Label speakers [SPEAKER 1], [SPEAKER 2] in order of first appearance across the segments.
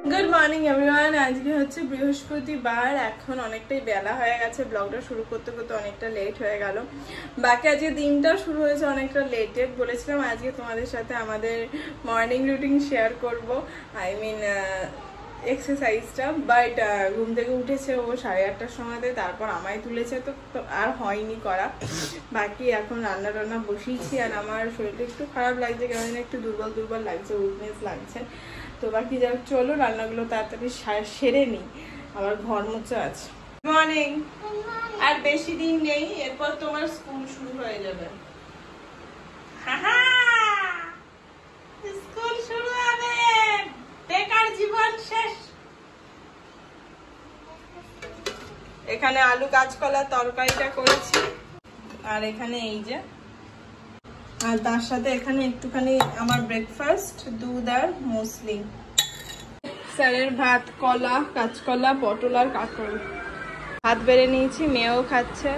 [SPEAKER 1] Good morning everyone. আজকে হচ্ছে বৃহস্পতিবার, এখন অনেকটাই বেলা হয়ে গেছে, ব্লগটা শুরু করতে করতে অনেকটা লেট হয়ে গেল। বাকি আজকে দিনটা শুরু হয়েছে অনেকটা লেটে। বলেছিলাম আজকে তোমাদের সাথে আমাদের মর্নিং রুটিন শেয়ার করব, এক্সারসাইজটা, বাট ঘুম থেকে উঠেছে ও 8:30টার সময়তে, তারপর আমায় তুলেছে, তো আর হয়নি করা। বাকি এখন রান্না টান্না বসিয়েছি, আর আমার শরীরটা একটু খারাপ লাগছে, কেমন একটু দুর্বল লাগছে, উইকনেস লাগছে। তো বাকি যাক, চলো রান্নাগুলো তাড়াতাড়ি সেরে নিই, আবার ঘর মোছা আছে। মর্নিং। আর বেশি দিন নেই, এরপর তোমার স্কুল শুরু হয়ে যাবে। স্কুল শুরু হবে, বেকার জীবন শেষ। এখানে আলু কাঁচকলা তরকারিটা করেছি, আর এখানে এই যে, আর তার সাথে এখানে একটুখানি আমার ব্রেকফাস্ট, দুধ আর মুসলি। স্যারের ভাত, কলা, কাঁচকলা, পটল আর কাঁকড়। ভাত বেড়ে নিয়েছি, মেয়েও খাচ্ছে।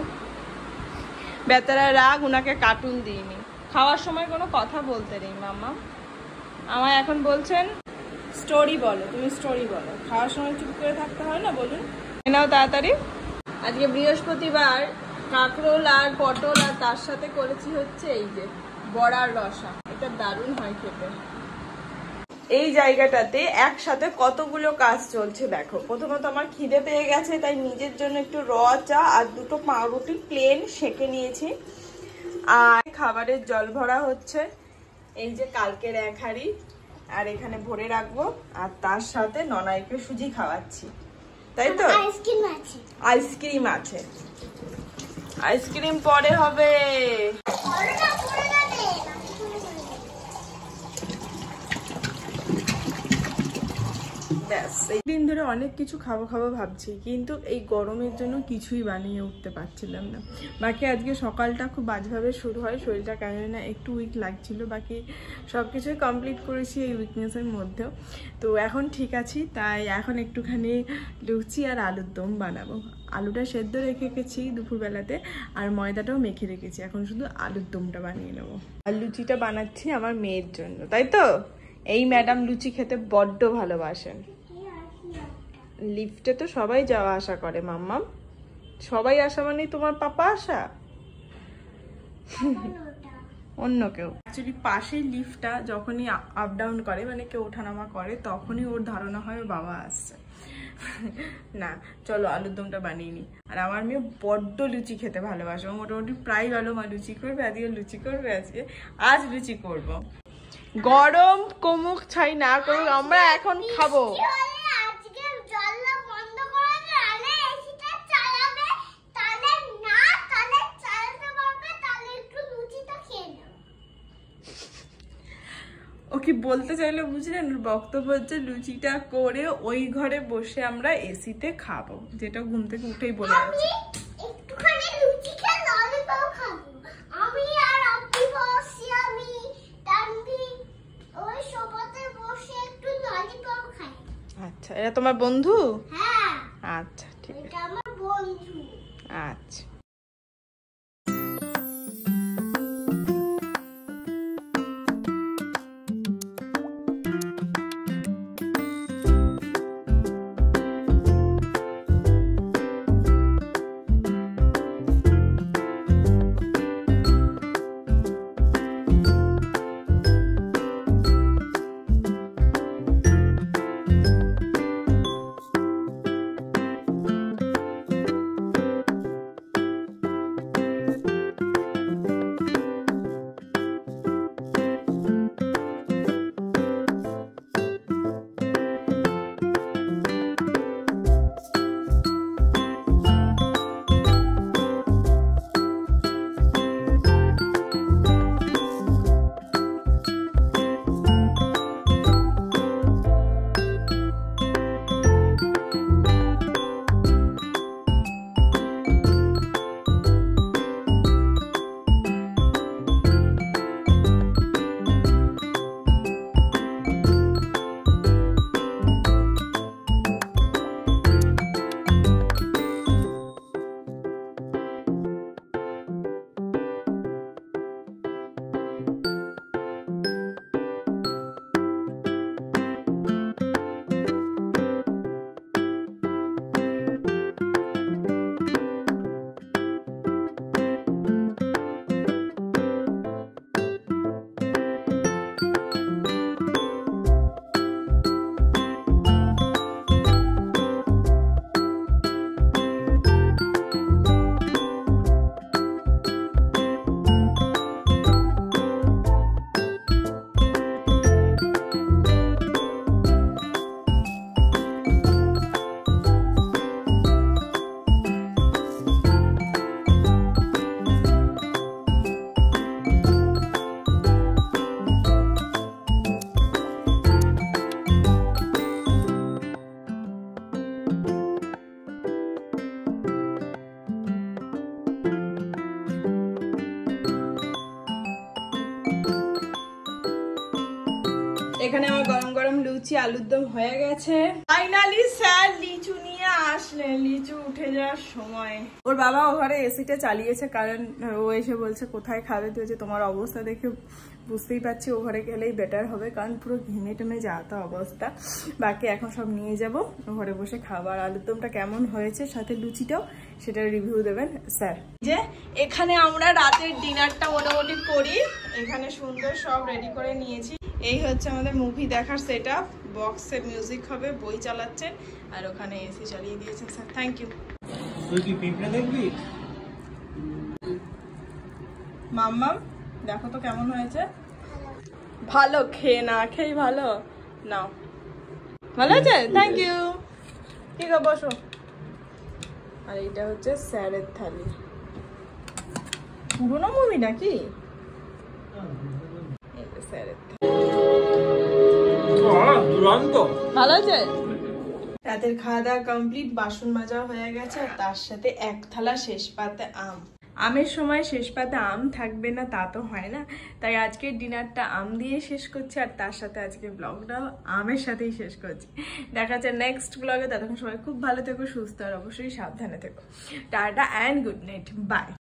[SPEAKER 1] বেচারা রাগ, উনাকে কার্টুন দিইনি। খাওয়ার সময় কোনো কথা বলতে নেই মামা। আমায় এখন বলছেন স্টোরি বলো, তুমি স্টোরি বলো। খাওয়ার সময় চুপ করে থাকতে হয় না, বলুন। নাও তাড়াতাড়ি। আজকে বৃহস্পতিবার, কাঁকরোল আর পটল, আর তার সাথে করেছি হচ্ছে এই যে বড়ার রসা। এটা দারুণ হয় খেতে। এই জায়গাটাতে একসাথে কতগুলো কাজ চলছে দেখো। প্রথমত আমার খিদে পেয়ে গেছে, তাই নিজের জন্য একটু র চা আর দুটো পাউরুটি প্লেন সেঁকে নিয়েছি। আর খাবারের জল ভরা হচ্ছে, এই যে কালকের 1 হাঁড়ি, আর এখানে ভরে রাখবো। আর তার সাথে ননাইকে সুজি খাওয়াচ্ছি, তাই তো? আইসক্রিম আছে, আইসক্রিম পরে হবে। দিন ধরে অনেক কিছু খাবো ভাবছি, কিন্তু এই গরমের জন্য কিছুই বানিয়ে উঠতে পারছিলাম না। বাকি আজকে সকালটা খুব বাজেভাবে শুরু হয়, শরীরটা কেন না একটু উইক লাগছিল। বাকি সব কিছুই কমপ্লিট করেছি এই উইকনেসের মধ্যেও। তো এখন ঠিক আছি, তাই এখন একটুখানি লুচি আর আলুর দম বানাবো। আলুটা সেদ্ধ রেখে গেছি দুপুরবেলাতে, আর ময়দাটাও মেখে রেখেছি, এখন শুধু আলুর দমটা বানিয়ে নেবো। আর লুচিটা বানাচ্ছি আমার মেয়ের জন্য, তাই তো? এই ম্যাডাম লুচি খেতে বড্ড ভালোবাসেন। লিফটে তো সবাই যাওয়া আসা করে মাম্মাম। সবাই আসা মানে তোমার পাপা আসা, অন্য কেউ। অ্যাকচুয়ালি পাশেই লিফটটা যখনই আপ ডাউন করে, মানে কেউ ওঠানামা করে, তখনই ওর ধারণা হয় ওর বাবা আসছে। না, চলো আলুর দমটা বানিয়ে নি। আর আমার মেয়ে বড্ড লুচি খেতে ভালোবাসে, ও মোটামুটি প্রায় ভালো মা লুচি করবে, আজকে লুচি করবে, আজ লুচি করব। গরম কমুক ছাই না করুক, আমরা এখন খাবো। ও কি বলতে চাইলো বুঝলেন? বক্তব্য হচ্ছে লুচিটা করে ওই ঘরে বসে আমরা এসিতে খাবো, যেটা ঘুম থেকে উঠেই বলে আছে। আচ্ছা, এরা তোমার বন্ধু? আচ্ছা ঠিক আছে, আচ্ছা। এখানে আমার গরম গরম লুচি আলুর দম হয়ে গেছে। ফাইনালি স্যার লিচু নিয়ে আসলেন, লিচু উঠে যাওয়ার সময়। ওর বাবা ও ঘরে এসিটা চালিয়েছে, কারণ ও এসে বলছে কোথায় খাবে, তো হচ্ছে তোমার অবস্থা দেখে বুঝতেই পারছি ও ঘরে গেলেই বেটার হবে, কারণ পুরো ঘেমে টেমে যাওয়া অবস্থা। বাকি এখন সব নিয়ে যাব, ঘরে বসে খাবার। আলুর দমটা কেমন হয়েছে সাথে লুচিটাও সেটার রিভিউ দেবেন স্যার। যে এখানে আমরা রাতের ডিনারটা মোটামুটি করি, এখানে সুন্দর সব রেডি করে নিয়েছি। এই হচ্ছে আমাদের মুভি দেখার সেট আপ, বক্সে মিউজিক হবে, বই চালাচ্ছেন, আর ওখানে এসি চালিয়ে দিয়েছেন স্যার, থ্যাংক ইউ।
[SPEAKER 2] তুই কি পিঁপড়ে দেখবি?
[SPEAKER 1] মাম্মাম দেখো তো কেমন হয়েছে। ভালো, খেয়ে না খেয়ে ভালো নাও, ভালো আছে, থ্যাংক ইউ। ঠিক আছে বসো। আর এইটা হচ্ছে স্যারের থালি। পুরোনো মুভি নাকি? স্যারের থালি ভালো আছে। রাতের খাওয়া দাওয়া কমপ্লিট, বাসন মাজা হয়ে গেছে, আর তার সাথে এক থালা শেষ পাতে আম। আমের সময় শেষ পাতে আম থাকবে না তা তো হয় না, তাই আজকের ডিনারটা আম দিয়ে শেষ করছি, আর তার সাথে আজকে ব্লগটাও আমের সাথেই শেষ করছি। দেখা যাচ্ছে নেক্সট ব্লগে, ততক্ষণ সবাই খুব ভালো থেকো, সুস্থ আর অবশ্যই সাবধানে থেকো। Tata and good night, by.